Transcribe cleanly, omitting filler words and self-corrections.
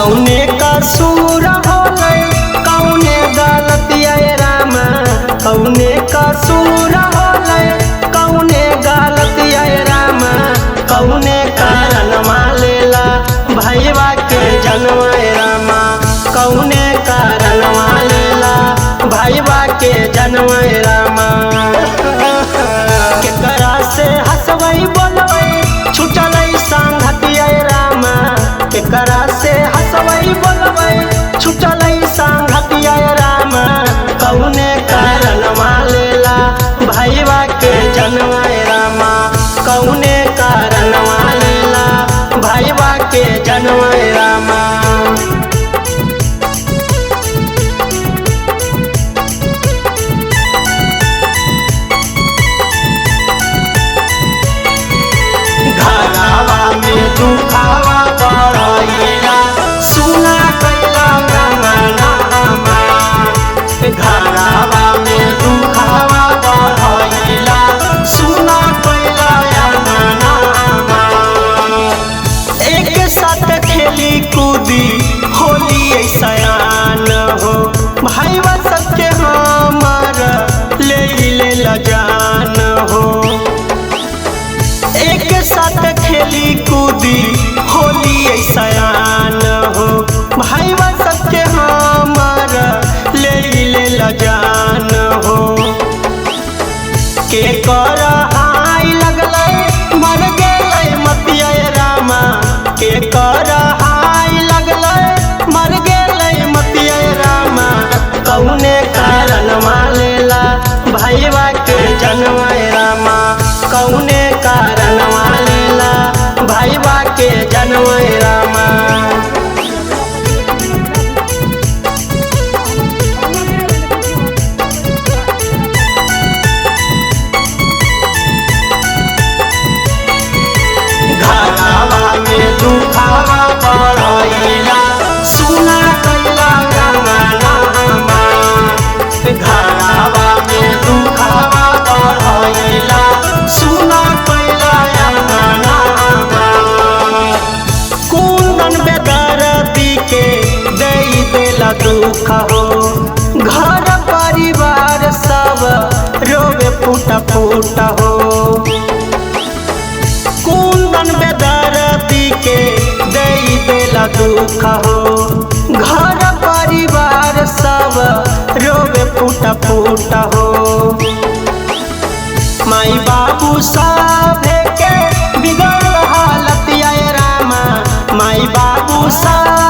कौने कसूर होले कौने गलतिया रामा कौने कसूर होले कौने गलतिया रामा कौने कारण मालेला भैया के जन्म रामा कौने कारण मालेला भैया के जन्म रामा केकरा से हंसवई बोलवई छुटलई संगतिया रामा केकरा से हंसवई बोलवई छुटलई संगतिया रामा कौने कारण मालेला भैया के जन्म रामा कौने कारण मालेला भैया के जन्म रामा घरावा में दुखावा बढ़ैला सुना कैला गंगनामा घरावा में दुखावा बढ़ैला सुना कैला गंगनामा एक साथ खेली कूदी होली सयान हो भाईवा सबके हमार ले जान हो एक साथ खेली कूदी होली सयान हो भाईवा सबके हमार ले जान हो के कर हाय लगलै मर गेलै मतिया रामा के कर हाय लगलै मर गेलै मतिया रामा कौने कारण मालेला भैया के जन्म रामा कौने कारण मालेला भैया के जन्म रामा घरावा में दुखावा बढ़ैला सुना कैला गंगनामा घरावा में दुखावा बढ़ैला सुना कैला गंगनामा कुंदन बेदर्दी के दई देला दुख हो घर परिवार सब रोवे फूट फूट हो कुंदन बेदर्दी के दई देला दुख हो घर परिवार सब रोवे फूट फूट हो माई बाबू सब के बिगड़ हालतिया रामा माई बाबू सब